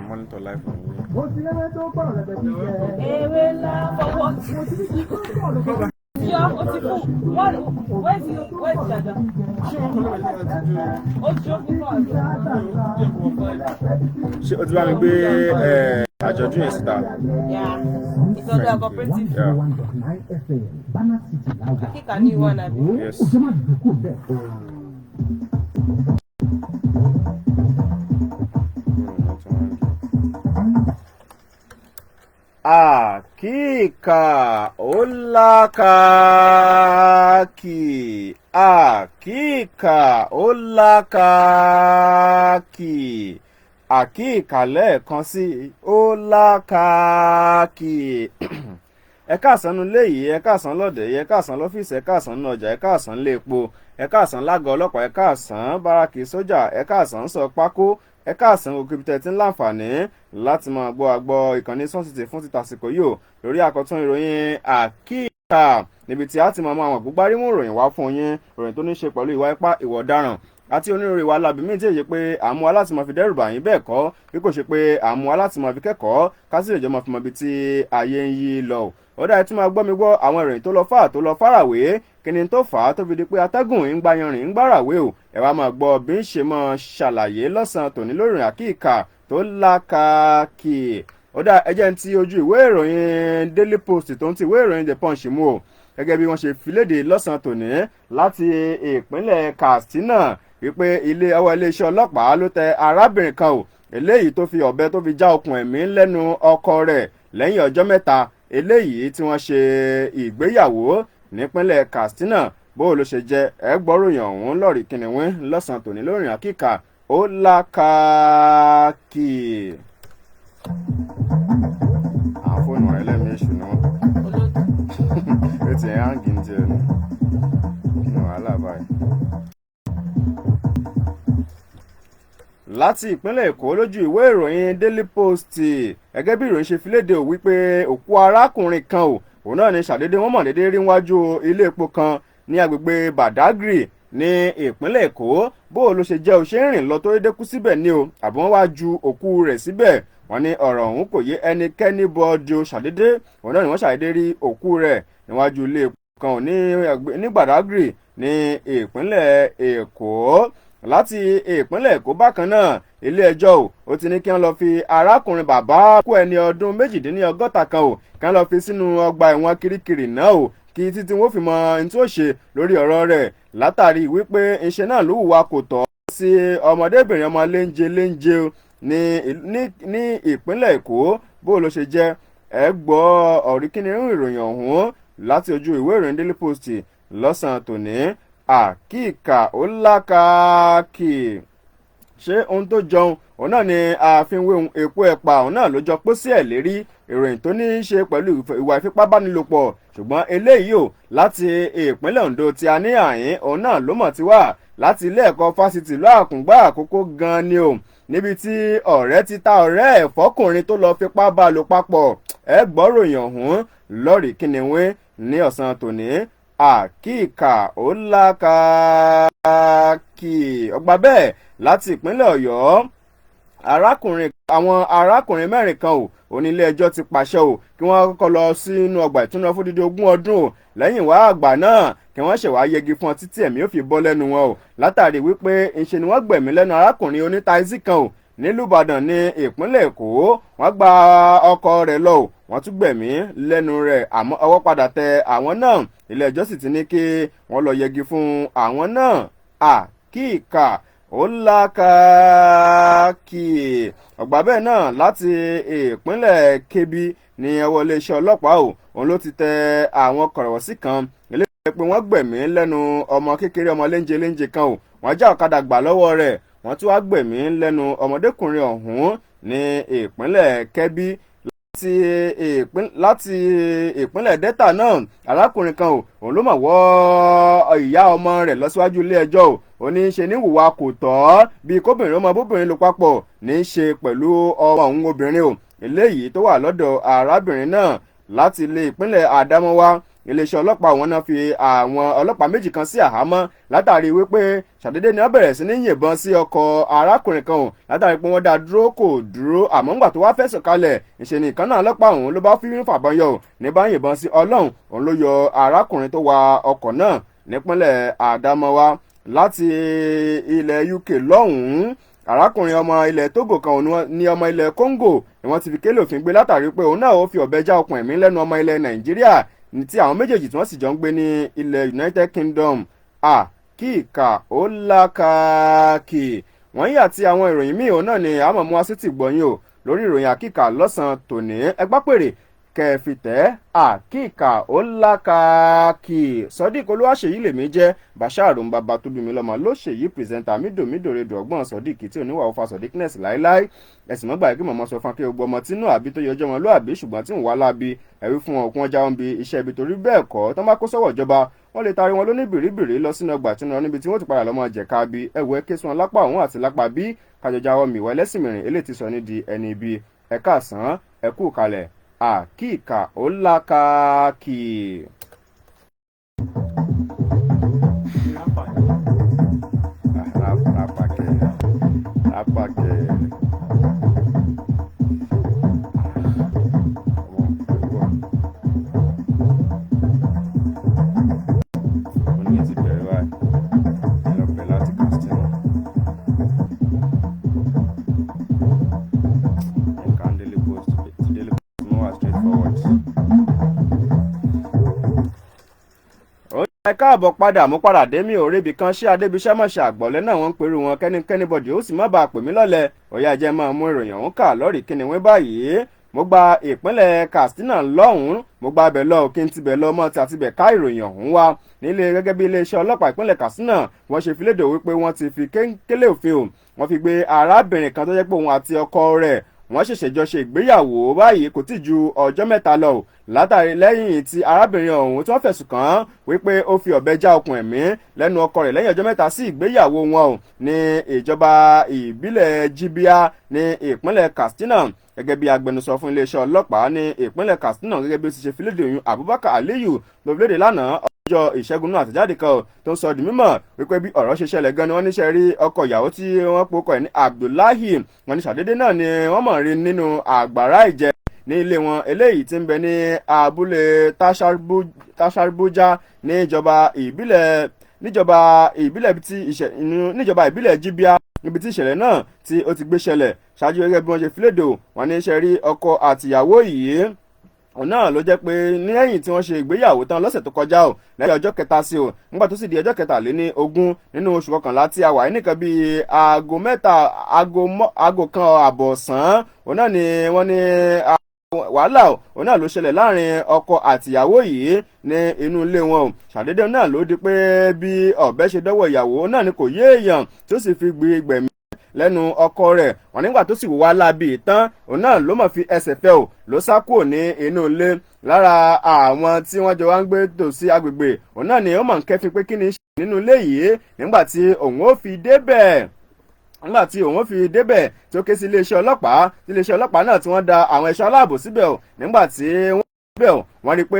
Monitor live on you. Ṣé o ti bá mi gbé àjọ̀dún yẹn síta? Ìtọ́jú cooperative. Kíkà ní ìwọ̀n àbí? Yes. Akika olakaki. Akika olakaki. Akika lẹ́ẹ̀kan sí olakaki. Ẹ káàsán nínú ilé yìí, ẹ káàsán lọ́dẹ̀ yìí, ẹ káàsán lọ́fíìsì, ẹ káàsán nínú ọjà, ẹ káàsán nílé epo, ẹ káàsán lágọ̀ọ́ ọlọ́pàá, ẹ káàsán báràkì sójà, ẹ káàsán sọ pákó, ẹ káàsán òkèbìtẹ̀ tí ń láǹfààní láti máa gbọ́ àgbọ̀ ìkànnì Sun City fún títàsíkò yìí lórí àkọ́tún ìròyìn Akika níbi tí a ti máa mú àwọn àgbúgbárímù ìròyìn wá fún yín, ìròyìn tó ní ṣe pẹ̀lú ìwà ipá, ìwà ọ̀daràn àti onírúurú ìwà alábì míì tí èyí pé àmú aláti máa fi dẹ́rù bà yín bẹ́ẹ̀ kọ́ bí kò ṣe pé àmú aláti máa fi kẹ́kọ̀ọ́ kásìlè jọ máa fi mọ ibi tí ayé ń yí lọ. Ó dáa tí máa gbọ́ mi gbọ́ àwọn ìròyìn tó lọ fà tó lọ fàràwé kí ni tó fà á tó fi di pé atẹ́gùn ń gba yanrìn ń gbàràwé o. Ẹ wá máa gbọ́ bí ń ṣe máa ṣàlàyé lọ́sàn-án tòní lórí Akika tó lákàkì. Ó dáa ẹ jẹ́ ń ti ojú ìwé ìròyìn Daily Post tó ń ti ìwé ìròyìn The Punch mú o gẹ́gẹ́ bí wọ́n ṣe fi léde lọ́sàn-án tòní láti ìpínlẹ̀ Katsina wípé iléeṣẹ́ ọlọ́pàá ló tẹ arábìnrin kan o eléyìí tó fi ọ̀bẹ tó fi já okùn ẹ̀mí lẹ́nu ọkọ rẹ̀ lẹ́yìn ọjọ́ mẹ́ta eléyìí tí wọ́n ṣe ìgbéyàwó nípínlẹ̀ Katsina bó ló ṣe jẹ́ ẹ gbọ́ròyìn ọ̀hún lọ́ọ̀rì kìnìún lọ́sàn-án tòní lórí Akika ó lákàkì. àwọn fóònù ẹlẹ́mìí èṣù ni wọ́n ó ti ẹ̀ hàn gíńtì ẹ̀ ní kí ni wàhálà báyìí. Láti ìpínlẹ̀ Èkó lójú ìwé ìròyìn Daily Post gẹ́gẹ́ bí ìròyìn ṣe fi léde wípé òkú arákùnrin kan òun náà ni ṣàdédé wọ́n mọ̀ dédé rí wájú ilé epo kan ní agbègbè Badagry ní ìpínlẹ̀ Èkó bó ló ṣe jẹ́ òṣèré rìn lọ tó dédé kú síbẹ̀ ní o àbí wọ́n wá ju òkú rẹ̀ síbẹ̀ wọ́n ní ọ̀rọ̀ ọ̀hún kò yé ẹnikẹ́ni bọ́ọ̀dù ṣàdédé òun náà ni wọ́n ṣàdédé rí òkú rẹ̀ níwájú ilé epo kan ní Badagry ní ìpínlẹ̀ Èkó. Láti ìpínlẹ̀ Èkó bákan náà ilé-ẹjọ́ ó ti ní kí wọ́n lọ fi arákùnrin bàbá kú ẹni ọdún 68 kan kí wọ́n lọ fi sínú ọgbà ẹ̀wọ̀n Kirikiri náà kí títí wọ́n fi mọ ohun tí ó ṣe lórí ọ̀rọ̀ rẹ̀ látàrí wípé iṣẹ́ náà ló hùwà kò tọ́ sí ọmọdébìnrin ọmọ léńjẹ ní ìpínlẹ̀ Èkó bó ló ṣe jẹ́ ẹ gbọ́ ọ̀rí kíni ìròyìn ọ̀hún láti ojú ìwé ìròyìn Daily Post lọ́sàn-án tòní. Akika ó lákàkì. Ṣé ohun tó jọun òun náà ni àfihàn epo ẹ̀pà òun náà ló jọ pósí ẹ̀ lérí ìròyìn tó ní í ṣe pẹ̀lú ìwà ìfipábánilòpọ̀ ṣùgbọ́n eléyìí láti ìpínlẹ̀ Ondo tí a ní àyín òun náà ló mọ̀ ti wà láti ilé ẹ̀kọ́ fásitì ìlú Àkùngbá Àkókó gan ni o níbi tí ọ̀rẹ́ ti ta ọ̀rẹ́ ẹ̀ fọ́kùnrin tó lọ fipá bá lò papọ̀ ẹ gbọ́ròyìn ọ̀hún lọ́ọ̀rì kìnìún ní ọ̀sán tòní. Akika ó lákàkì. Ọgbà bẹ́ẹ̀ láti ìpínlẹ̀ Ọ̀yọ́ àwọn arákùnrin mẹ́rin kan onílé ẹjọ́ ti pàṣẹ kí wọ́n kọ́kọ́ lọ sínú ọgbà ìtúná fún dídí 20 ọdún lẹ́yìn wá àgbà náà kí wọ́n ṣẹ̀wá yẹgi fún ọ títí ẹ̀mí ò fi bọ́ lẹ́nu wọn látàrí wípé ńṣe ni wọ́n gbẹ̀mí lẹ́nu arákùnrin onítáìsì kan nílùú Ìbàdàn ní ìpínlẹ̀ Èkó wọ́n gba ọkọ rẹ̀ lọ wọ́n tún gbẹ̀mí lẹ́nu rẹ̀ àmọ́ ọwọ́ padà tẹ àwọn náà ilé ẹjọ́ sì ti ní kí wọ́n lọ yẹgi fún àwọn náà. Akika ó lákàkì. Ọ̀gbà bẹ́ẹ̀ náà láti ìpínlẹ̀ Kebbi ní ọwọ́ iléeṣẹ́ ọlọ́pàá òun ló ti tẹ àwọn kọ̀rọ̀wọ́sí kan eléyìí pé wọ́n gbẹ̀mí lẹ́nu ọmọ kékeré ọmọ léńjẹ kan wọ́n já ọ̀kadà gbà lọ́wọ́ rẹ̀ wọ́n tún wá gbẹ̀mí lẹ́nu ọmọdékùnrin ọ̀hún ní ìpínlẹ̀ Kebbi. Láti ìpínlẹ̀ Delta náà arákùnrin kan òun ló mọ̀ wọ́ ìyá ọmọ rẹ̀ lọ síwájú ilé ẹjọ́ ó ní í ṣe ní ìwà kò tọ́ bí kóbìnrin ọmọ bóbìnrin lò papọ̀ ní í ṣe pẹ̀lú ọmọ òun obìnrin eléyìí tó wà lọ́dọ̀ arábìnrin náà. Láti ilé ìpínlẹ̀ Adamawa iléeṣẹ́ ọlọ́pàá wọn náà fi àwọn ọlọ́pàá méjì kan sí àhámọ́ látàrí wípé ṣàdédé ni wọ́n bẹ̀rẹ̀ sí ní yìnbọn sí ọkọ̀ arákùnrin kan ò látàrí pé wọ́n dá dúró kò dúró àmọ́ ńgbà tó wá fẹ̀sùn kalẹ̀ ìṣe ni ìkan náà ọlọ́pàá òun ló bá fi fàbọn yọ ò ní bá yìnbọn sí ọlọ́run òun ló yọ arákùnrin tó wa ọkọ̀ náà nípínlẹ̀ Àdámọ́wá láti ilẹ̀ UK lọ́hùn-ún. Arákùnrin ọmọ ilẹ̀ Togo kan ní ọmọ ilẹ̀ Congo ni wọ́n ti fi kélé òfin gbé látàrí pé òun náà ó fi ọ̀bẹ já okùn ẹ̀mí lẹ́nu ọmọ ilẹ̀ Nàìjíríà ní tí àwọn méjèèjì tí wọ́n sì jọ ń gbé ní ilẹ̀ United Kingdom. Àkíkà ó lákàkì wọ́n yà tí àwọn ìròyìn míì òun náà ni àmọ́ mú wá sí ti gbọ̀nyìn o lórí ìròyìn àkíkà lọ́sàn-án tòní ẹgbàpèrè kẹfìtẹ́ àkíkà ó lákàkì Sodiq Olúwaṣèyí lèmi jẹ́ Bashar bàbá tó bí mi lọ́mọ ló ṣèyí pírẹsẹ́ńtà mídòmídòrèdò ọgbọ́n Sodiq tí oníwà òfa Sodiqness láéláé ẹ̀sìn mọ́gbà yìí kí mọ̀mọ́ sọ fún akẹ́ gbogbo ọmọ tínú àbí tó yọjọ́ wọn lóàbí ṣùgbọ́n tí ń wá láabi ẹ̀rí fún wọn kún ọjà wọn bí iṣẹ́ ibi torí bẹ́ẹ̀ kọ́ tó má kó sọ́wọ́ ìjọba wọ́n lè taari wọn lóní bìrìbìrì lọ sínú ọgbà tí wọn níbi tí wọ́n ti padà lọ́mọ jẹ̀ka bí ẹ̀wọ̀ ẹ̀kẹ́ sún lápá òun àti lápá bí kájọjà wọn mìwá ẹlẹ́sìn mìíràn eléyìí ti sọ ní di ẹni ibi ẹ̀ka àsán ẹ̀kú kalẹ̀ àkíkà ó lákàkì. ẹ káàbọ̀ padà mú padà dé mi ò rébi kan ṣé adébíṣẹ́ mọ̀ṣẹ́ àgbọ̀lẹ́ náà wọ́n ń perú wọn kẹ́nikẹ́ni bọ̀dì ó sì má bàa pè mí lọ́lẹ̀ ọ̀yá jẹ́ máa mú ìròyìn ọ̀hún kà lọ́rì kí ni wọ́n báyìí mo gba ìpínlẹ̀ Katsina lọ́hùn-ún mo gba abẹ lọ kí n tibẹ̀ lọ mọ́ ti àtibẹ̀ ká ìròyìn ọ̀hún wá nílé gẹ́gẹ́ bí iléeṣẹ́ ọlọ́pàá ìpínlẹ̀ Katsina wọ́n ṣe fi léde wípé wọ́n ti fi kélé òfin o wọ́n fi gbé arábìnrin kan tó jẹ́ pé òun àti ọkọ rẹ̀ wọ́n ṣẹ̀ṣẹ̀ jọ ṣe ìgbéyàwó báyìí kò tí ju ọjọ́ mẹ́ta lọ látàrí lẹ́yìn tí arábìnrin ọ̀hún tí wọ́n fẹ̀sùn kàn án wípé ó fi ọ̀bẹ já okùn ẹ̀mí lẹ́nu ọkọ rẹ̀ lẹ́yìn ọjọ́ mẹ́ta sí ìgbéyàwó wọn ò ní ìjọba ìbílẹ̀ Jibia ní ìpínlẹ̀ Katsina gẹ́gẹ́ bí agbẹnusọ fún iléeṣẹ́ ọlọ́pàá ní ìpínlẹ̀ Katsina gẹ́gẹ́ bí ó ti ṣe fi léde oyún Abubakar Aliyu ló fi léde lánàá ọjọ́ ìṣẹ́gun náà àtẹ̀jáde kan tó ń sọ di mímọ̀ wípé bí ọ̀rọ̀ ṣe ṣẹlẹ̀ gan ni wọ́n níṣẹ́ rí ọkọ ìyàwó tí wọ́n pokọ ẹ̀ ní Abdullahi wọ́n ní ṣàdédé náà ni wọ́n mọ̀ rí nínú àgbàrá ìjẹ ní ilé wọn eléyìí tí ń bẹ ní abúlé Tasharbuja níjọba ìbílẹ̀ Jibia níbi tí ìṣẹ̀lẹ̀ náà tí ó ti gbé ṣẹlẹ̀ ṣáájú gẹ́gẹ́ bí wọ́n ṣe fi léde wọ́n ní ṣe rí ọkọ àtìyàwó yìí òun náà ló jẹ́ pé lẹ́yìn tí wọ́n ṣe ìgbéyàwó tán lọ́sẹ̀ tó kọjá ò lẹ́yìn ọjọ́ kẹta sí ò nígbà tó sì di ọjọ́ kẹtàléní ogún nínú oṣù kọkànlá tí a wà nìkan bíi aago kan àbọ̀ ọ̀sán òun náà ni wọ́n ní wàhálà òun náà ló ṣẹlẹ̀ láàrin ọkọ àtìyàwó yìí ní inú ilé wọn ò ṣàdédé náà ló di pé bí ọ̀bẹ ṣe dọ́wọ́ ìyàwó náà ni kò yé èèyàn tó sì fi gbẹ̀mí lẹ́nu ọkọ rẹ̀ wọ́n nígbà tó sì wá lábì tán òun náà ló mọ̀ fi ẹsẹ̀ fẹ́ ò ló sá kúrò ní inú ilé lára àwọn tí wọ́n jọ wá ń gbé tòsí agbègbè òun náà ni ó mọ̀ ń kẹ́fín pé kí ni ṣe nínú ilé yìí nígbà tí òun ó fi débẹ̀ tí ó ké sí iléeṣẹ́ ọlọ́pàá náà tí wọ́n da àwọn ẹ̀ṣọ́ aláàbò síbẹ̀ ò nígbà tí wọ́n rí i pé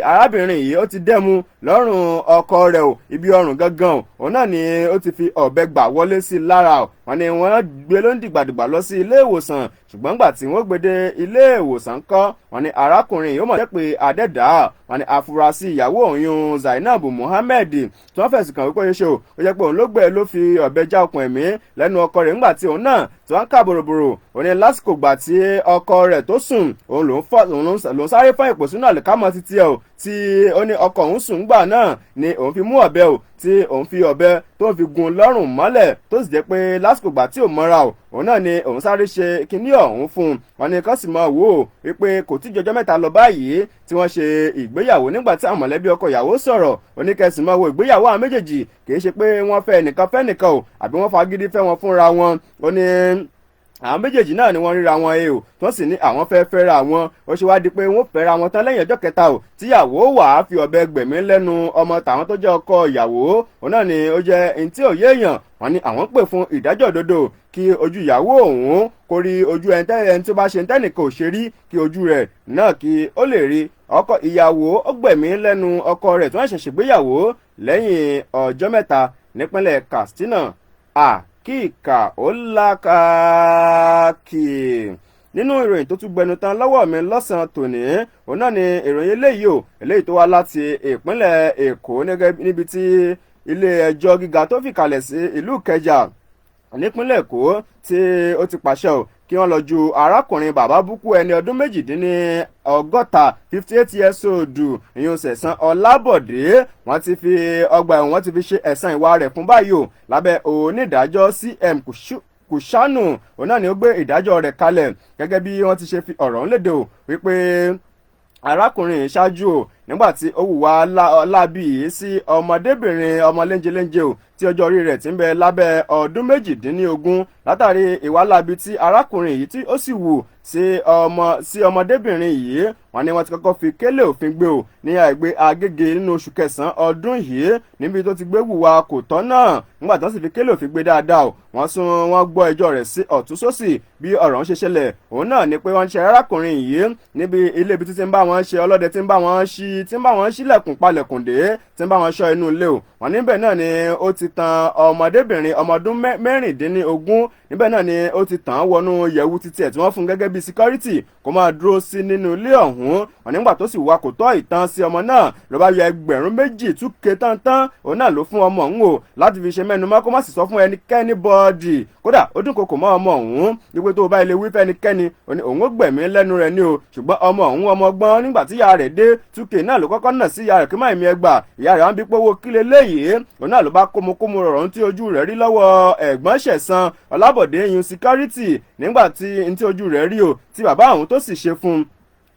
arábìnrin yìí ó ti dẹ́mu lọ́rùn ọkọ rẹ̀ ò ibi ọrùn gangan òun náà ni ó ti fi ọ̀bẹ gbà wọlé sí i lára ò wọ́n ní wọ́n gbé ló ń dìgbàdìgbà lọ sí ilé ìwòsàn ṣùgbọ́n gbà tí wọ́n gbé dé ilé ìwòsàn kọ́ wọ́n ní arákùnrin yìí ó mọ̀ jẹ́ pé adẹ́dàá wọ́n ní afurasí ìyàwó òun Zainab Muhammed tí wọ́n fẹ̀sùn kàn wípé ṣe ó jẹ́ pé òun ló gbé ló fi ọ̀bẹ já okùn ẹ̀mí lẹ́nu ọkọ rẹ̀ ńgbà tí òun náà tí wọ́n ń kà bòròbòrò òun ní lásìkò gbà tí ọkọ rẹ̀ tó sùn òun ló ń sáré fún ìpò sínú àlìkámọ́ títí ẹ̀ ò tí ó ní ọkọ òun sùn gbà náà ni òun fi mú ọ̀bẹ ò tí òun fi ọ̀bẹ tó ń fi gun lọ́rùn mọ́lẹ̀ tó sì jẹ́ pé lásìkò gbà tí ò mọ́ra ò òun náà ni òun sáré ṣe kinní ọ̀hún fún un wọn ni kán sì mọ̀ wò ó wípé kò tí jọjọ́ mẹ́ta lọ báyìí tí wọ́n ṣe ìgbéyàwó nígbà tí àwọn mọ̀lẹ́bí ọkọ ìyàwó sọ̀rọ̀ oníkẹ́sì mọ̀ wo ìgbéyàwó àwọn méjèèjì kì í ṣe pé wọ́n fẹ́ nìkan ò àbí wọ́n fagídí fẹ́ wọn fúnra wọn ó ní àwọn méjèèjì náà ni wọ́n ríra wọn o tí wọ́n sì ní àwọn fẹ́ fẹ́ra wọn. Ó ṣe wá di pé wọ́n fẹ́ra wọn tán lẹ́yìn ọjọ́ kẹta o tíyàwó wà á fi ọ̀bẹ gbẹ̀mí lẹ́nu ọmọ tàwọn tó jẹ́ ọkọ ìyàwó. Òun náà ni ó jẹ́ ẹni tí ò yé èèyàn. Wọ́n ní àwọn pè fún ìdájọ́ òdodo kí ojú ìyàwó òun kó rí ojú ẹni tó bá ṣe tẹ́nìkan ò ṣe rí kí ojú rẹ̀ náà kí ó lè rí. Ọkọ ìyàwó ó gbẹ̀mí lẹ́nu ọkọ rẹ̀ tí wọ́n ṣẹ̀ṣẹ̀ gbéyàwó lẹ́yìn ọjọ́ mẹ́ta nípínlẹ̀ Katsina. Kíkà ó lákàkì. Nínú ìròyìn tó tún gbẹnu tán lọ́wọ́ mi lọ́sàn-án tòní òun náà ni ìròyìn eléyìí tó wá láti ìpínlẹ̀ Èkó níbi tí ilé ẹjọ́ gíga tó fìkàlẹ̀ sí ìlú Ìkẹjà nípínlẹ̀ Èkó tí ó ti pàṣẹ kí wọ́n lọ ju arákùnrin bàbá búkú ẹni ọdún 58 years old ìyún Sẹ̀san Ọlábọ̀dé. Wọ́n ti fi ọgbà ẹ̀wọ̀n wọ́n ti fi ṣe ẹ̀san ìwà rẹ̀ fún báyìí lábẹ́ onídàájọ́ CM Kùṣánù. Òun náà ni ó gbé ìdájọ́ rẹ̀ kalẹ̀ gẹ́gẹ́ bí wọ́n ti ṣe fi ọ̀rọ̀ ń léde wípé arákùnrin ṣáájú nígbà tí ó hùwà láabi yìí sí ọmọdébìnrin ọmọ léńjeléńje tí ọjọ́ orí rẹ̀ ti ń bẹ lábẹ́ ọdún 18 látàrí ìwà láabi tí arákùnrin yìí tí ó sì wù sí ọmọdébìnrin yìí. Wọ́n ní wọ́n ti kọ́kọ́ fi kélé òfin gbé ní àgbè Agége nínú oṣù kẹsàn-án ọdún yìí níbi tó ti gbé hùwà kò tọ́ náà. Nígbà tó sì fi kélé òfin gbé dáadáa wọ́n gbọ́ ẹjọ́ rẹ̀ sí ọ̀tún sósì bí ọ̀rọ̀ ń ṣe ṣẹlẹ̀. Òun náà ni pé wọ́n ń ṣe arákùnrin yìí níbi ilé ibi tí ń bá wọn ṣe ọlọ́dẹ tí ń bá wọn ṣílẹ̀kùn palẹ̀kùn dé tí ń bá wọn ṣọ́ inú ilé wọ́n níbẹ̀ náà ni ó ti tan ọmọdébìnrin ọmọ ọdún 16 níbẹ̀ náà ni ó ti tàn án wọnú yẹ̀wù títí ẹ̀ tí wọ́n fún gẹ́gẹ́ bí síkírítì kó máa dúró sí nínú ilé ọ̀hún. Wọ́n nígbà tó sì wá kò tọ́ ìtàn sí ọmọ náà ló bá yọ ẹgbẹ̀rún 2 túkè tántán. Òun náà ló fún ọmọ ọ̀hún láti fi ṣe mẹ́numọ́ kó má sì sọ fún ẹnikẹ́ni bọ́ọ̀dì. Kódà ó dúnkokò mọ́ ọmọ ọ̀hún wípé tó bá ilé wí fẹ́nikẹ́ni òun ó gbẹ̀mí lẹ́nu rẹ̀ ni o. Ṣùgbọ́n ọmọ ọ̀hún ọmọ gbọ́n nígbà tí ìyá rẹ̀ dé túkè náà ló kọ́kọ́ nà sí ìyá rẹ̀ kí má ìmí ẹgbà. Ìyá rẹ̀ wá ń bí pówó kílé léyìí. Òun náà ló bá kómokómo rọ̀rùn tí ojú rẹ̀ rí lọ́wọ́ ẹ̀gbọ́n Sẹ̀san Ọlábọ̀dé yun síkírítì nígbà tí ojú rẹ̀ rí tí bàbá àwọn tó sì ṣe fún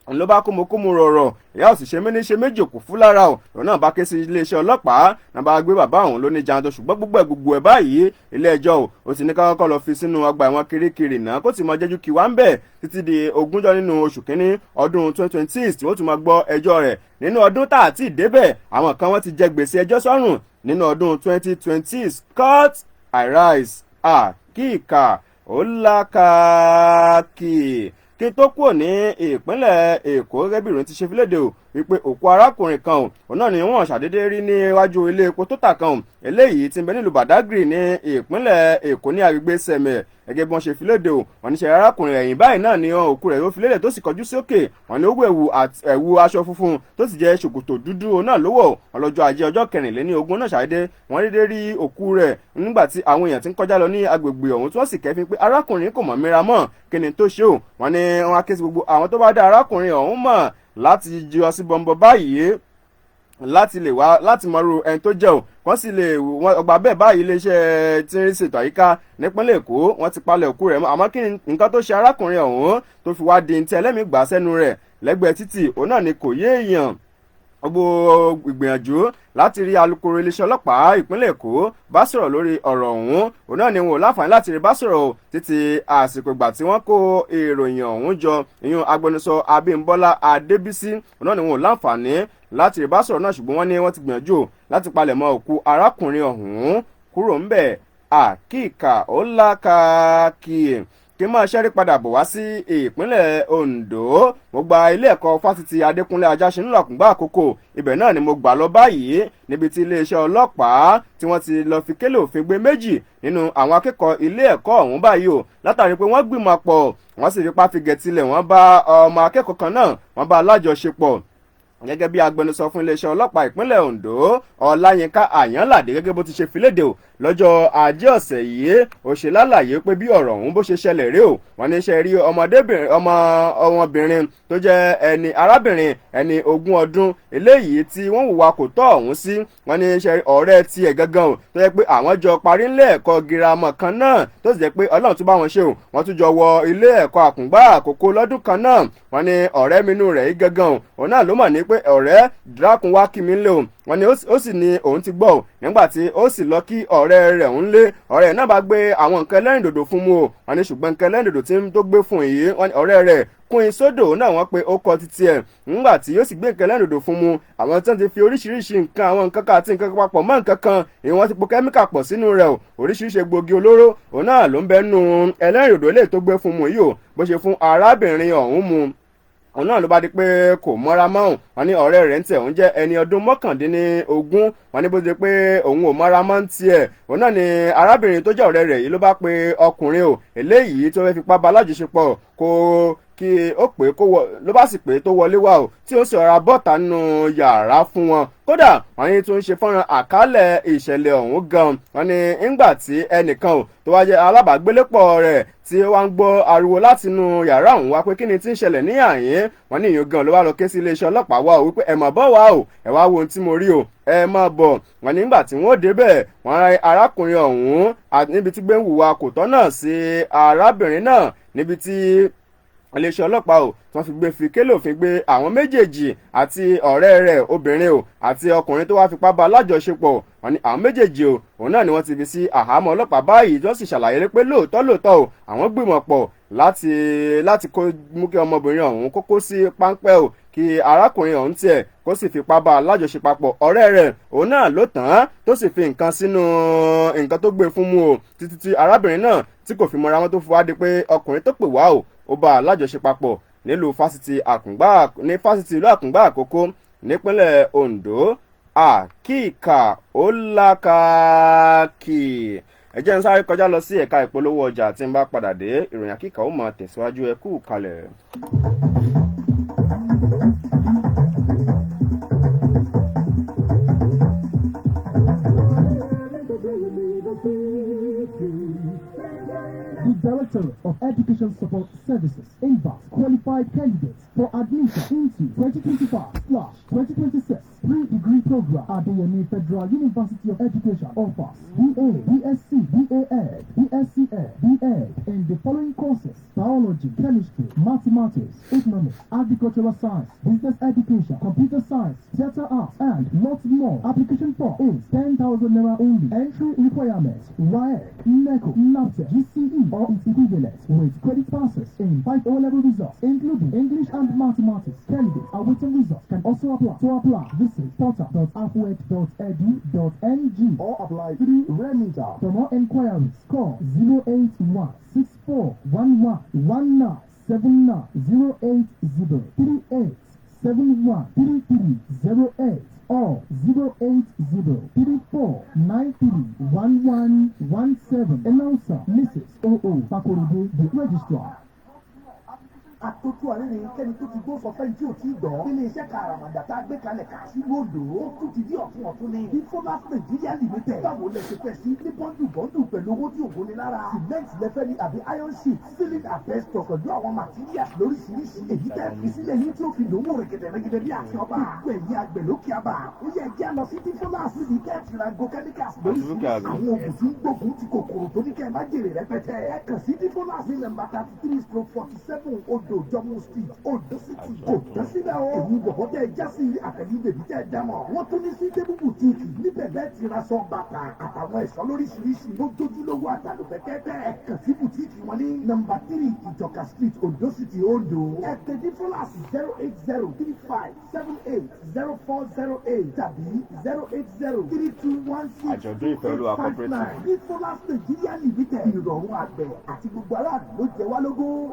un ló bá kómokómo rọ̀rọ̀. Ìyá ò sì ṣe méní ṣe méjì òkú fún lára òun náà bá ké sí iléeṣẹ́ ọlọ́pàá náà bá gbé bàbá òun lóní jàǹtó. Ṣùgbọ́n gbogbo ẹ̀ báyìí ilé ẹjọ́ ó ti ní kákọ́ lọ fi sínú ọgbà ẹ̀wọ̀n Kirikiri náà kó sì mọ jẹ́jú kí wá ń bẹ̀ títí di 20 nínú oṣù kínní ọdún 2026 tí wọ́n tún máa gbọ́ ẹjọ́ rẹ̀. Nínú ọdún tá àti ìdébẹ̀ àwọn kan wọ́n ti jẹ gbèsè ẹjọ́ sọ́rùn nínú ọdún 2020. Court arise. Kíkà ó lákàkì. Kí n tó kúrò ní ìpínlẹ̀ Èkó gẹ́gẹ́ bí ìròyìn ti ṣe fi léde wípé òkú arákùnrin kan òun náà ni wọ́n ṣàdédé rí níwájú ilé epo tó tà kan eléyìí tí ń bẹ nílùú Badagry ní ìpínlẹ̀ Èkó ní agbègbè Sẹ̀mẹ̀ gẹ́gẹ́ bí wọ́n ṣe fi léde wọ́n ní ṣe arákùnrin ẹ̀yìn báyìí náà ni òkú rẹ̀ ó fi léde tó sì kọjú sókè. Wọ́n ní ó wọ ẹ̀wù aṣọ funfun tó sì jẹ́ ṣòkòtò dúdú náà ló wọ̀. Ọlọ́jọ́ Ajé ọjọ́ 24 náà ṣàdédé wọ́n dédé rí òkú rẹ̀ nígbà tí àwọn èèyàn ti ń kọjá lọ ní agbègbè ọ̀hún tí wọ́n sì kẹ́fín pé arákùnrin kò mọ̀ mìíràn mọ́ kí ni tó ṣe wọ́n ní wọ́n á ké sí gbogbo àwọn tó bá dá arákùnrin ọ̀hún mọ̀ láti jíọ sí bọ̀m̀bọ̀ báyìí láti mọ̀rú ẹni tó jẹ́ wọ́n sì lè ọgbà bẹ́ẹ̀ báyìí iléeṣẹ́ tí ń ṣètò àyíká nípínlẹ̀ Èkó wọ́n ti palẹ̀ òkú rẹ̀ mọ́. Àmọ́ kí ni nǹkan tó ṣe arákùnrin ọ̀hún tó fi wá di ti ẹlẹ́mìí gbà sẹ́nu rẹ̀ lẹ́gbẹ̀ẹ́ títì òun náà ni kò yé èèyàn. Gbogbo ìgbìyànjú láti rí alukoro iléeṣẹ́ ọlọ́pàá ìpínlẹ̀ Èkó bá sọ̀rọ̀ lórí ọ̀rọ̀ ọ̀hún òun náà ni wọn ò láǹfààní láti rí bá sọ̀rọ̀ títí àsìkò ìgbà tí wọ́n kó ìròyìn ọ̀hún jọ. ìyún agbẹnusọ Abímbọ́lá Adébísí òun náà ni wọn ò láǹfààní láti rí bá sọ̀rọ̀ náà ṣùgbọ́n wọ́n ní wọ́n ti gbìyànjú láti palẹ̀mọ́ òkú arákùnrin ọ̀hún kúrò ńbẹ̀. Kíkà ó lákàkì. Kí n máa ṣẹ́rí padà bọ̀ wá sí ìpínlẹ̀ Ondo. Mo gba ilé ẹ̀kọ́ fásitì Adékúnlé Ajáṣin nílọ̀kùngbà àkókò ibẹ̀ náà ni mo gbà lọ báyìí níbi tí iléeṣẹ́ ọlọ́pàá tí wọ́n ti lọ fi kélé òfin gbé 2 nínú àwọn akẹ́kọ̀ọ́ ilé ẹ̀kọ́ ọ̀hún báyìí látàrí pé wọ́n gbìmọ̀ pọ̀ wọ́n sì fipá fi gẹ̀tìlẹ̀ wọ́n bá ọmọ akẹ́kọ̀ọ́ kan náà wọ́n bá alájọṣepọ̀. Gẹ́gẹ́ bí agbẹnusọ fún iléeṣẹ́ ọlọ́pàá ìpínlẹ̀ Ondo Ọláyínká Àyànládé gẹ́gẹ́ bó ti ṣe filéde lọ́jọ́ Ajé ọ̀sẹ̀ yìí ó ṣe lálàyé pé bí ọ̀rọ̀ ọ̀hún bó ṣe ṣẹlẹ̀ rí wọ́n ní ṣe rí ọmọbìnrin tó jẹ́ arábìnrin ẹni 20 ọdún eléyìí tí wọ́n hùwà kò tọ́ ọ̀hún sí. Wọ́n ní ṣe ọ̀rẹ́ tiẹ̀ gangan tó jẹ́ pé àwọn jọ parí ilé ẹ̀kọ́ girama kan náà tó sì jẹ́ pé Ọlọ́run tún bá wọn ṣe wọ́n tún jọ wọ ilé ẹ̀kọ́ Àkùngbá Àkókò lọ́dún kan náà. Wọ́n ní ọ̀rẹ́ minú rẹ̀ yìí gangan òun náà ló mọ̀ ní pé ọ̀rẹ́ dákun wá kí mi lé wọ́n ní ó sì ní òun ti gbọ́ nígbà tí ó sì lọ kí ọ̀rẹ́ rẹ̀ ń lé ọ̀rẹ́ náà bá gbé àwọn nǹkan ẹlẹ́rìndòdò fún mu o wọ́n ní ṣùgbọ́n nǹkan ẹlẹ́rìndòdò tí tó gbé fún yìí ọ̀rẹ́ rẹ̀ kún sódò náà wọ́n pe ó kọ títí ẹ̀ ńgbà tí yóò sì gbé nǹkan ẹlẹ́rìndòdò fún mu àwọn tí wọ́n ti fi oríṣiríṣi nǹkan àwọn nǹkan kan àti nǹkan papọ̀ mọ́ nǹkan kan èyí wọ́n ti po kẹ́míkà pọ̀ sínú rẹ̀ o oríṣiríṣi egbògi olóró òun náà ló ń bẹ́nu ẹlẹ́rìndòdò eléyìí tó gbé fún mu yìí o bó ṣe fún arábìnrin ọ̀hún mu òun náà ló bá di pé kò mọ́ra mọ́ wọn ní ọ̀rẹ́ rẹ̀ ń tẹ̀ òun jẹ́ ẹni ọdún mọ́kàndínlógún wọn ní bó ti pé òun ò mọ́ra mọ́ ń tiẹ̀ òun náà ni arábìnrin tó jẹ́ ọ̀rẹ́ rẹ̀ yìí ló bá pe ọkùnrin o eléyìí tó fẹ́ fipá bá alájọṣepọ̀ kí ó pè kó wọ ló bá sì pé tó wọlé wá o tí ó sì ọ̀rá bọ́ta nínú yàrá fún wọn kódà wọn ní tó ń ṣe fọ́nrán àkálẹ̀ ìṣẹ̀lẹ̀ ọ̀hún gan wọn ní ńgbà tí ẹnìkan ò tó wá jẹ́ alábàágbélépọ̀ rẹ̀ tí ó wá ń gbọ́ ariwo látinú yàrá ọ̀hún wá pé kí ni tí ń ṣẹlẹ̀ ní àyín wọn ní ìyẹn gan ló wá lọ ké sí iléeṣẹ́ ọlọ́pàá wá o wípé ẹ mà bọ́ wá o ẹ wá wo ohun tí mo rí o ẹ má bọ̀ wọn nígbà tí wọ́n débẹ̀ wọn ra arákùnrin ọ̀hún níbi tí gbé ń hùwà kò tọ́nà sí arábìnrin náà níbi tí iléeṣẹ́ ọlọ́pàá ò tí wọ́n fi gbé fi kélé òfin gbé àwọn méjèèjì àti ọ̀rẹ́ rẹ̀ obìnrin o àti ọkùnrin tó wá fipá bá alájọṣepọ̀ wọn ni àwọn méjèèjì o òun náà ni wọ́n ti fi sí àhámọ́ ọlọ́pàá báyìí tí wọ́n sì ṣàlàyé pé lóòótọ́ o àwọn gbìmọ̀ pọ̀ láti kó mú kí ọmọbìnrin ọ̀hún kókó sí páńpẹ́ o kí arákùnrin ọ̀hún tiẹ̀ kó sì fipá bá alájọṣepapọ̀ ọ̀rẹ́ rẹ̀ òun náà ló tàn án tó sì fi nǹkan sínú nǹkan tó gbé fún mu o títí tí arábìnrin náà tí kò fi mọ́ra wọn tó fi wá di pé ọkùnrin tó pè wá o ó bá alájọṣepapọ̀ nílùú fásitì ìlú àkùngbá àkókò nípínlẹ̀ Ondo àkíkà ó lákàkì ẹ jẹ́ n sáré kọjá lọ sí ẹ̀ka ìpolówó ọjà tí n bá padà dé ìròyìn àkíkà ó máa tẹ̀síwájú ẹ kú kalẹ̀. The Director of Education Support Services invites qualified candidates for admission into 2025/2026 pre-degree program at the Yemi Federal University of Education offers BA, BSc, BA.Ed, BSc.Ed, B.Ed in the following courses: biology, chemistry, mathematics, economics, agricultural science, business education, computer science, theatre arts, and lots more. Application form is 10,000 naira only. Entry requirements: WAEC, NECO, NAPTEP, GCE, or its equivalent, with credit passes in 5 O-level results, including English and mathematics. Candidates awaiting results can also apply. To apply, visit portal.afwed.edu.ng or apply through Remita. For more inquiries, call 081 6411 1979 080 38 71 3308 or 080 34 93 1117. Announcer Mrs. O.O. Fakorode, the registrar. àtúntò àrírin kẹ́ni tó ti gbó sọ fẹ́ni tí ò tí ì gbọ́. ilé iṣẹ́ kàràmàdà tá a gbé kalẹ̀ kà sí lódò. ó tún ti di ọ̀tún ní. Informas Nigeria Limited. báwo lẹ ṣe fẹ́ sí ní bọ́ndù pẹ̀lú owó tí òun ní lára. cement lẹ́fẹ́ ní àbí iron sheet ceiling asbestos pẹ̀lú àwọn materials lóríṣiríṣi. èyí tẹ́ fi sílẹ̀ yín tí ó fi lówó rẹ̀gẹ̀dẹ̀ bí àti ọba. gbogbo ẹ̀yin àgbẹ̀ lókè àbá. ó yẹ kí a lọ sí Informas níbi kẹ́ẹ̀tì rago chemicals lóríṣiríṣi. àwọn oògùn tí ń gbógun ti kòkòrò tó ní kẹ́ ẹ má jèrè rẹpẹtẹ. ẹ kàn sí Informas ní nọ́mbà 33/47 Odo Jọmọ Street Odo City. kò tán síbẹ̀ o. èyí bọ̀bọ̀ tẹ́ ẹ já sí àtẹ̀lé bèbí tẹ́ ẹ dámọ̀. wọ́n tún ní sí tébù bùtíìkì níbẹ̀ bẹ́ẹ̀ ti ra sọ bàtà àtàwọn ẹ̀ṣọ́ lóríṣiríṣi tó jójúlówó àtàlùfẹ́kẹ́tẹ́. ẹ kàn sí bùtíìkì wọn ní nọ́mbà 3 Ìjọka Street Odo City Ondo. ẹ tẹ̀lé fúláàsì 08035780408 tàbí 0803216. àjọ̀dún ìfẹ́ olúwa cooperative. ní Informas Nigeria Limited. ìrọ̀rùn àgbẹ̀ àti gbogbo aráàlú ló jẹ wá lógún.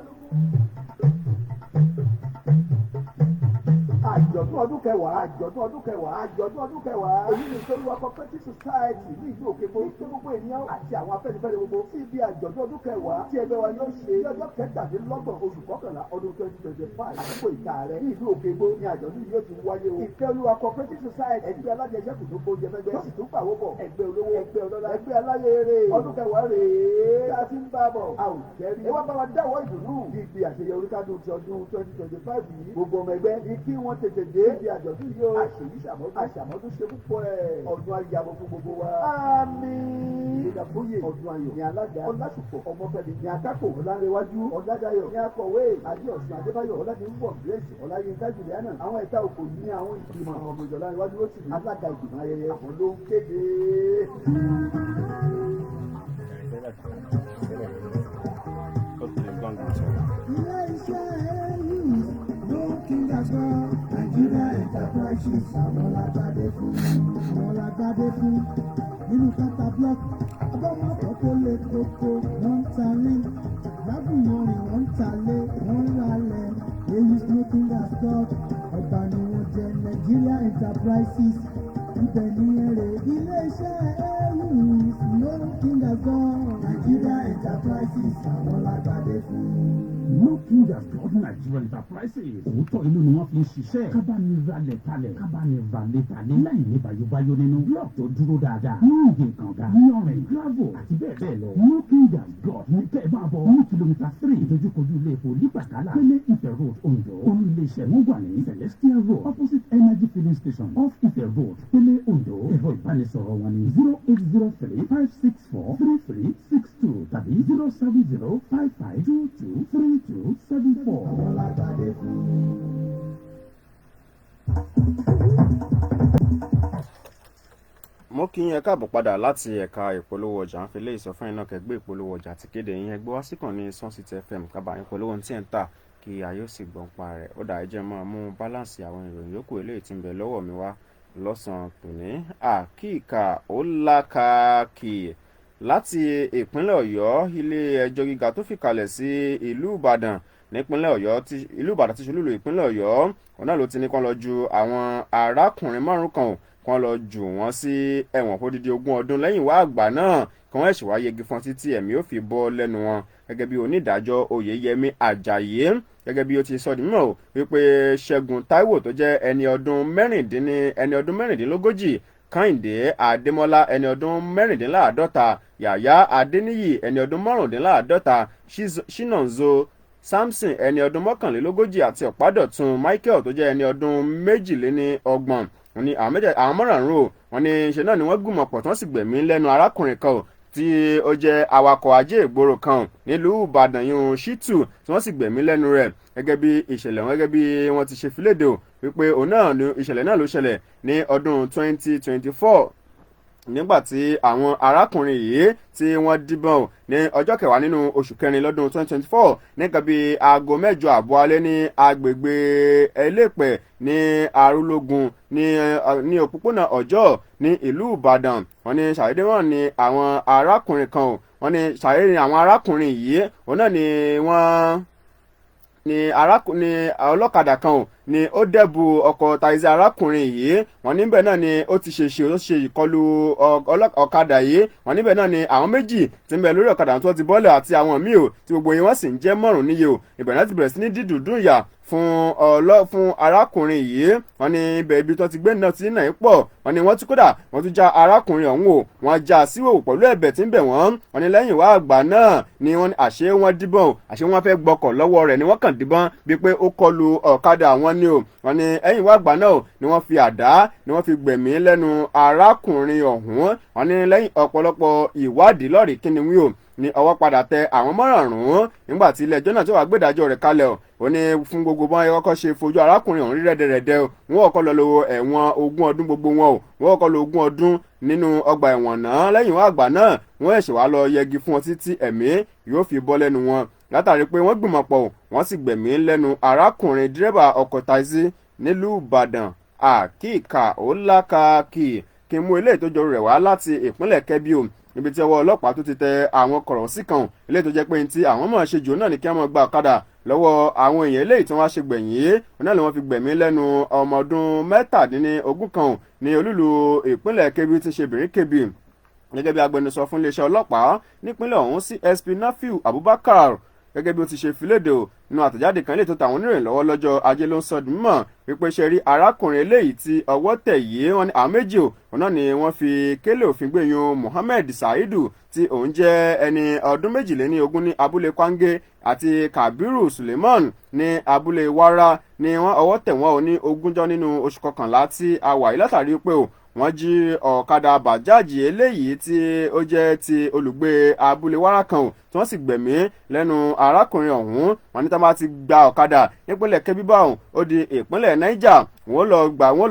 àjọ̀dún ọdún kẹwàá èyí ni ìṣòro cooperative society ní ìlú Òkègbó tó gbogbo ènìyàn àti àwọn afẹ́nifẹ́re gbogbo sí ibi àjọ̀dún ọdún kẹwàá tí ẹgbẹ́ wa yóò ṣe lọ́jọ́ 17 oṣù kọkànlá ọdún 2025 àdúgbò ìta rẹ̀ ní ìlú Òkègbó ní àjọ̀dún yóò ti wáyé o. ìfẹ́ olúwa cooperative society ẹgbẹ́ alájẹsẹ́kù tó gbóúnjẹ fẹ́gbẹ́ tó sì tún pàwọ́ bọ̀ ẹgbẹ́ olówó ẹgbẹ́ ọlọ́lá ẹgbẹ́ aláyèrè ọdún kẹwàá rèé tá a ti ń bá bọ̀ a ò jẹ́rí. ẹ wá bá wa dáwọ́ ìdùnnú ní ibi àṣeyọrí kádùn ti ọdún 2025 yìí gbogbo ọmọ ẹgbẹ́ ní kí wọ́n tètè dé ibi àjọ̀dún yìí o àṣèyí àṣàmọ́dún ṣe púpọ̀ ẹ̀ ọdún ayàwó fún gbogbo wa. àmín. ìdàgbòye ọdún ayọ̀ ní alága ọlásùpọ̀ ọmọfẹ́mi ní akápò ọlárẹ̀wájú ọ̀làdàyọ̀ ní akọ̀wé adéọ̀sùn adébáyọ̀ ọ̀làdínwó grace ọ̀làyínká juliana àwọn ẹ̀ka òkò yìí ní àwọn ìgbìmọ̀ àwọn ọmọ ìjọba iwájú ó sì ní alága ìgbìmọ̀ ayẹyẹ ọ̀hún ló ń kéde. Nigeria Enterprises àwọn lágbádé fún nínú kátà block abọ́mọ̀pọ̀ tó lè koko wọ́n ń talé lábùyànrin wọ́n ń talé wọ́n ń ralẹ̀ èyí smoking gas block ọ̀gbà ni wọ́n jẹ Nigeria Enterprises ibẹ̀ ní èrè iléeṣẹ́ smoking gas block Nigeria Enterprises àwọn lágbádé fún. Smoking gas block Nigeria Enterprises òótọ́ inú ni wọ́n fi ń ṣiṣẹ́ kábàániralẹ̀ talẹ̀ kábàániralẹ̀ talẹ̀ láì ní bayobayo nínú block tó dúró dáadáa ní ìgbìn kànga ní ọ̀rẹ́ gravel àti bẹ́ẹ̀ bẹ́ẹ̀ lọ. Smoking gas block ní kẹ́ ẹ máa bọ̀ ní kìlómítà 3 ìdójúkojú ilé epo nígbàkálà Pélé Ifẹ̀ road Ondo olú iléeṣẹ́ wọn wà ní Celestial road opposite Energy filling station off Ifẹ̀ road Pélé Ondo ẹ̀rọ ìbánisọ̀rọ̀ wọn ní 08035643362 tàbí 07055223274. àwọn lágbádé fún. mo kí yín ẹ káàbọ̀ padà láti ẹ̀ka ìpolówó ọjà ń fi lé ìsọfún iná kẹgbẹ́ ìpolówó ọjà àti kéde yín ẹgbẹ́ wá síkàn ní Sun City FM kábàáyín polówó tí ẹ̀ ń tà kí ayé ó sì gbọ̀n pa rẹ̀ ó dà ẹ jẹ́ máa mú báláǹsì àwọn ìròyìn yòókù eléyìí tí ń bẹ lọ́wọ́ mi wá lọ́sàn-án tòní. àkíkà ó lákàkì láti ìpínlẹ̀ Ọ̀yọ́ ilé ẹjọ́ gíga tó fìkàlẹ̀ sí ìlú Ìbàdàn nípínlẹ̀ Ọ̀yọ́ ìlú Ìbàdàn ti ṣolúlù ìpínlẹ̀ Ọ̀yọ́ ọ̀nà ló ti ní kán lọ ju àwọn arákùnrin márùn kan kán lọ jù wọ́n sí ẹ̀wọ̀n fódìdí 20 ọdún lẹ́yìn wá àgbà náà kí wọ́n ẹ̀ṣẹ̀ wá yẹgi fún títí ẹ̀mí ó fi bọ́ lẹ́nu wọn gẹ́gẹ́ bí onídàájọ́ Oyèyẹmí Àjàyí gẹ́gẹ́ bí ó ti sọ di mímọ̀ wípé Ṣẹ́gun Táíwò tó jẹ́ ẹni ọdún mẹ́rìndínlógójì Kẹ́hìndé Adémọ́lá ẹni ọdún mẹ́rìndínláàádọ́ta Yàyà Adéníyì ẹni ọdún márùndínláàádọ́ta Chinonso Samson ẹni ọdún mọ́kànlélógójì àti Ọ̀pádọ̀tun Michael tó jẹ́ ẹni ọdún méjìléníọgbọ̀n wọ́n ní àwọn márùn-ún wọ́n ní ṣe náà ni wọ́n gbìmọ̀ pọ̀ tí wọ́n sì gbẹ̀mí lẹ́nu arákùnrin kan tí ó jẹ́ awakọ̀ ajé ìgboro kan nílùú Ìbàdàn yìí Ṣítù tí wọ́n sì gbẹ̀mí lẹ́nu rẹ̀ gẹ́gẹ́ bí ìṣẹ̀lẹ̀ wọn gẹ́gẹ́ bí wọ́n ti ṣe filéde o wípé ìṣẹ̀lẹ̀ náà ló ṣẹlẹ̀ ní ọdún 2024 nígbàtí àwọn arákùnrin yìí tí wọ́n díbọn ní ọjọ́ kẹwàá nínú oṣù kẹrin lọ́dún 2024 nígbà bíi aago 8 àbọ̀ alẹ́ ní agbègbè Ẹlẹ́pẹ̀ ní Arúlógún ní òpópónà Ọjọ́ ní ìlú Ìbàdàn wọ́n ní ṣàdédé wọn ní àwọn arákùnrin kan wọ́n ní ṣàdédé ní àwọn arákùnrin yìí òun náà ni wọ́n ní ọlọ́kadà kan ni ó dẹ́bu ọkọ̀ taxi arákùnrin yìí wọ́n níbẹ̀ náà ni ó ti ṣe ìkọlù ọ̀kadà yìí wọ́n níbẹ̀ náà ni àwọn méjì tí ń bẹ lórí ọ̀kadà tó ti bọ́lẹ̀ àti àwọn míì ò tí gbogbo yìí wọ́n sì ń jẹ́ márùn níye ò ìbẹ̀rẹ̀ láti bẹ̀rẹ̀ sí ní dídùn yà fún arákùnrin yìí wọ́n ní ibẹ̀ ibi tó ti gbé náà tí náà pọ̀ wọ́n ní wọ́n tún kódà wọ́n tún já arákùnrin ọ̀hún o wọ́n já síwò pẹ̀lú ẹ̀bẹ̀ tí ń bẹ̀ wọ́n ní lẹ́yìn wá àgbà náà ni wọ́n àṣé wọ́n díbọn àṣé wọ́n fẹ́ gbọ́kọ̀ lọ́wọ́ rẹ̀ ni wọ́n kàn díbọn bíi pé ó kọlu ọ̀kadà wọn ni o wọ́n ní ẹ̀yìn wá àgbà náà ni wọ́n fi àdá ni wọ́n fi gbẹ̀mí lẹ́nu arákùnrin ọ̀hún wọ́n ní lẹ́yìn ọ̀pọ̀lọpọ̀ ìwádìí lọ́ọ̀rì kíni wí o ní ọwọ́ padà tẹ àwọn márùn-ún nígbà tí ilé ẹjọ́ náà tó wàá gbèdájọ́ rẹ̀ kalẹ̀ ó ní fún gbogbo bọ́n ẹ kọ́kọ́ ṣe fojú arákùnrin ọ̀hún rí rẹ́dẹ̀rẹ́dẹ́ wọ́n kọ́kọ́ lọ lo ẹ̀wọ̀n 20 ọdún gbogbo wọn wọ́n kọ́kọ́ lo 20 ọdún nínú ọgbà ẹ̀wọ̀n náà lẹ́yìn wọn àgbà náà wọ́n ẹ̀ṣẹ̀ wá lọ yẹgi fún wọn títí ẹ̀mí yóò fi bọ́ lẹ́nu wọn látàrí pé wọ́n gbìmọ̀ pọ̀ wọ́n sì gbẹ̀mí lẹ́nu arákùnrin dírẹ́bà ọkọ̀ taxi nílùú Ìbàdàn àkíkà ó lákàkì kí n mú eléyìí tó jọ rẹ̀ wá láti ìpínlẹ̀ Kẹ́bí o níbi tí ọwọ́ ọlọ́pàá tó ti tẹ àwọn kọ̀rọ̀sí kan eléyìí tó jẹ́ pé tí àwọn máa ṣe jù náà ní kí wọ́n gba ọ̀kadà lọ́wọ́ àwọn èèyàn eléyìí tí wọ́n ṣe gbẹ̀yìn náà ni wọ́n fi gbẹ̀mí lẹ́nu ọmọ ọdún 17 kan ní olúlu ìpínlẹ̀ Kẹ́bí tí ṣe Bìrín Kẹ́bí gẹ́gẹ́ bí agbẹnusọ fún iléeṣẹ́ ọlọ́pàá nípínlẹ̀ ọ̀hún CSP Nafiu Abubakar gẹ́gẹ́ bí ó ti ṣe fi léde o nínú àtẹ̀jáde kan lè tó tàwọn oníròyìn lọ́wọ́ lọ́jọ́ ajé ló ń sọ dùn mọ́ wípé ṣe rí arákùnrin eléyìí tí ọwọ́ tẹ̀ yìí wọn ní àwọn méjì o òun náà ni wọ́n fi kélé òfin gbé yun Mohammed Saidu tí òun jẹ́ ẹni ọdún 22 ní abúlé Kwange àti Kabiru Suleiman ní abúlé Wara ni wọ́n ọwọ́ tẹ̀ wọ́n ò ní 20 nínú oṣù kọkànlá tí a wà yìí látàrí pé o wọ́n jí ọ̀kadà bàjáàjì eléyìí tí ó jẹ́ ti olùgbé abúlé Wara kan o tí wọ́n sì gbẹ̀mí lẹ́nu arákùnrin ọ̀hún wọ́n ní tá bá ti gba ọ̀kadà nípínlẹ̀ Kebbi báwọn ó di ìpínlẹ̀ Niger wọ́n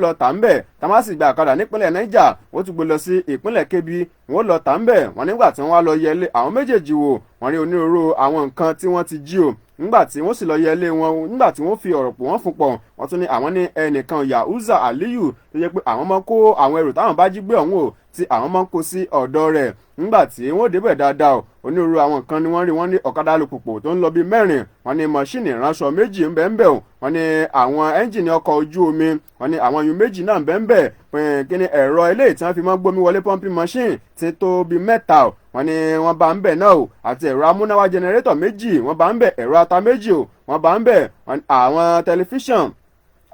lọ tà ń bẹ̀ tá bá sì gba ọ̀kadà nípínlẹ̀ Niger wọ́n tún gbé lọ sí ìpínlẹ̀ Kebbi wọ́n lọ tà ń bẹ̀ wọ́n nígbà tí wọ́n wá lọ yẹlé àwọn méjèèjì wò wọ́n rí onírúurú àwọn nǹkan tí wọ́n ti jí o nígbà tí wọ́n sì lọ yẹlé wọn nígbà tí wọ́n fi ọ̀rọ̀ pò wọ́n fún pọ̀ wọ́n tún ní àwọn ní ẹnìkan Yahuza Aliyu tó jẹ́ pé àwọn máa ń kó àwọn ẹrù táwọn bá jí gbé ọ̀hún o tí àwọn máa ń kó sí ọ̀dọ̀ rẹ̀ nígbà tí wọ́n débẹ̀ dáadáa o onírúurú àwọn nǹkan ni wọ́n rí wọ́n ní ọ̀kadà alùpùpù tó ń lọ bíi 4 wọ́n ní mọ́ṣíìnì ìránṣọ 2 ń bẹ o wọ́n ní àwọn ẹ́ńjìnì ọkọ̀ ojú omi wọ́n ní àwọn iyùn 2 náà ń bẹ kí ni ẹ̀rọ eléyìí tí wọ́n fi máa ń gbómi wọlé pumping machine ti tó bíi 3 o wọ́n ní wọ́n bá ń bẹ̀ náà o àti ẹ̀rọ amúnáwá jẹnẹrétọ̀ 2 wọ́n bá ń bẹ̀ ẹ̀rọ ata 2 o wọ́n bá ń bẹ̀ àwọn tẹlifíṣàn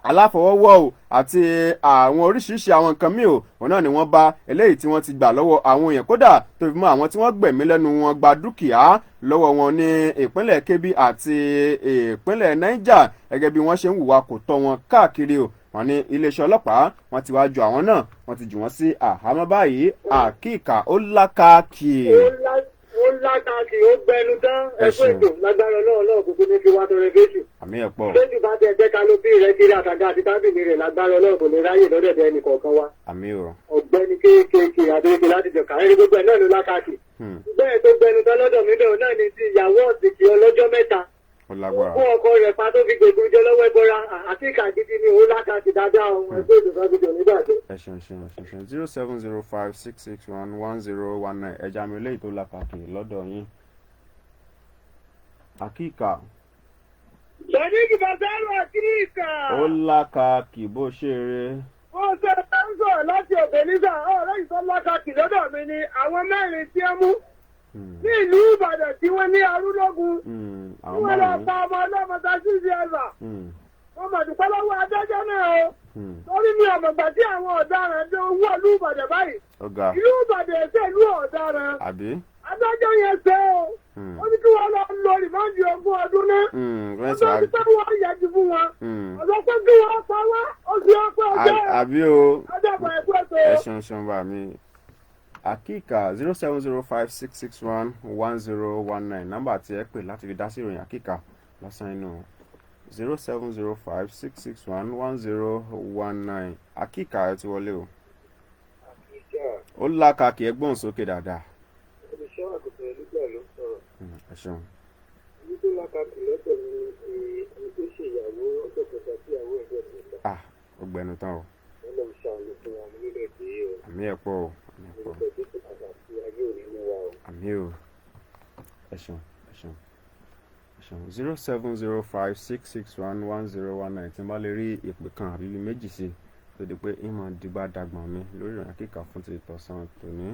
aláfọwọ́wọ́ o àti àwọn oríṣiríṣi àwọn nǹkan míì o òun náà ni wọ́n bá eléyìí tí wọ́n ti gbà lọ́wọ́ àwọn èèyàn kódà tó fi mọ́ àwọn tí wọ́n gbẹ̀mí lẹ́nu wọn gba dúkìá lọ́wọ́ wọn ní ìpínlẹ̀ Kebbi àti ìpínlẹ̀ Niger gẹ́gẹ́ bí wọ́n ṣe ń hùwà kò tọ́ wọn káàkiri o wọ́n ní iléeṣẹ́ ọlọ́pàá wọ́n ti wá ju àwọn náà wọ́n ti jù wọ́n sí àhámọ́ báyìí àkíkà ó lákàkì. ó lákàkì ó gbẹnu tán ẹgbẹ́ ètò lágbára ọlọ́run kúkú ní kí wá tọrẹ fèsì. àmì ẹ̀ pọ̀. fèsì bá tẹ ẹgbẹ́ kanopí rẹ kiri àtàgà àti tábìlì rẹ̀ lágbára ọlọ́run kò ní ráyè lọ́dẹ̀dẹ̀ ẹnì kọ̀ọ̀kan wa. àmì o. ọ̀gbẹ́ni kéékèèké àdéhùn láti jọ kàrí gbogbo ẹ̀ náà ló lákàkì. bẹ́ẹ̀ tó gbẹnu tán lọ́dọ̀ mi bẹ́ẹ̀ náà ni ti ìyàwó ọ̀sìnkì ọlọ́jọ́ mẹ́ta. fún ọkọ rẹ̀ pa tó fi gbègbè jẹ lọ́wọ́ ẹgbọ́ra àti ìkàgídí ni ó lákàtì dáadáa ohun ẹgbẹ́ ìdùnnú fídíò nígbàdé. ẹ ṣeun 07056611019 ẹja mi léyìí tó lákàkì lọ́dọ̀ yín. àkíkà. sọ̀díkì bàtàlù àkíkà. ó lákàkì bó ṣe rè. ó ṣe táǹsọ̀ láti Òbẹ̀nísà ọ̀rẹ́ ìsọ́ lákàkì lọ́dọ̀ mi ni àwọn 4 tí ẹ mú ní ìlú Ìbàdàn tí wọ́n ní Arúlógún tí wọ́n lọ pa ọmọ ọlọ́mọ tasíìsì ẹ̀fà wọ́n mọ̀ dúpẹ́ lọ́wọ́ adájọ́ náà o lórí mi ọ̀mọ̀gbà tí àwọn ọ̀daràn dé owó ìlú Ìbàdàn báyìí ìlú Ìbàdàn ẹ̀sẹ̀ ìlú ọ̀daràn adájọ́ yẹn ṣe o ó ní kí wọ́n lọ lo rìmọ́ǹdì 20 ọdún náà ọjọ́ tí pé wọ́n yẹjú fún wọn ọjọ́ pé kí wọ́n pa wá ó sì ọpẹ́ ọjọ́ àbí o ọjọ́ ẹ̀kọ́ tó. ẹ ṣeun bá mi. àkíkà 07056611019 nọ́mbà tí ẹ pè láti fi dá sí ìròyìn àkíkà lọ́sàn-án inú 07056611019 àkíkà ẹ ti wọlé o. ó lákàkì ẹgbọ́n sókè dáadáa. olùṣọ́ àgùntàn ẹlúgbà ló sọ̀rọ̀. ẹ ṣeun. ibi tó lákàkì lọ́tọ̀ ni ẹni tó ṣèyàwó ọjọ́ kẹta tí ìyàwó ẹ̀jẹ̀ ti gbà. ó gbẹnu tán o. wọ́n lọ ṣàlù fún wa nílẹ̀ tí o. àmì ẹ̀ pọ̀ o. àmì o. ẹ ṣeun 07056611019 tí n bá lè rí ìpè kan àbí méjì sí tó di pé ìmọ̀ dìgbà dàgbọ̀n mi lórí ìrìn àkíkà fún ti tọ̀sán tòní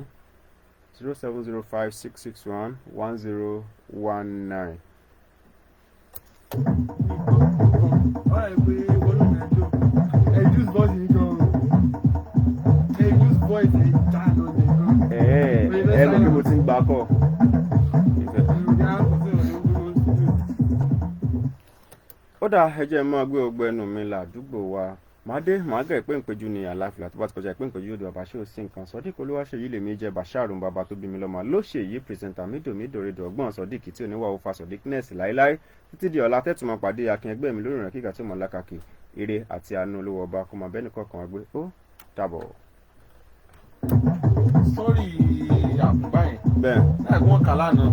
07056611019. ẹ mọ̀ kí mo ti ń gbà kọ́. ó dáa ẹ jẹ́ máa gbé ọgbẹ́ ẹnu mi ládùúgbò wa màá gẹ̀ pé ìpéjú ni àlàáfíà tó bá ti kọjá ìpé ìpéjú odò bàbá ṣé ò sí nǹkan Sodiq Olúwaṣèyí lèmi jẹ́ Basharu bàbá tó bí mi lọ́mọ ló ṣe yí pírẹsẹ̀ntà mídòmídòrèdò ọgbọ́n Sodiq tí ò ní wà ó fa Sodiqness láéláé títí di ọ̀la tẹ́tùmọ̀ pàdé akin ẹgbẹ́ mi lórí ìrìn kíkà tí mo lákàkì ire àti àánú olówó ọba kó máa bẹ́ẹ̀ kọ̀ọ̀kan gbé ó dàbọ̀. sọ́ọ̀rì àkùnbá yẹn bẹ́ẹ̀ láì wọ́n kà lánàá.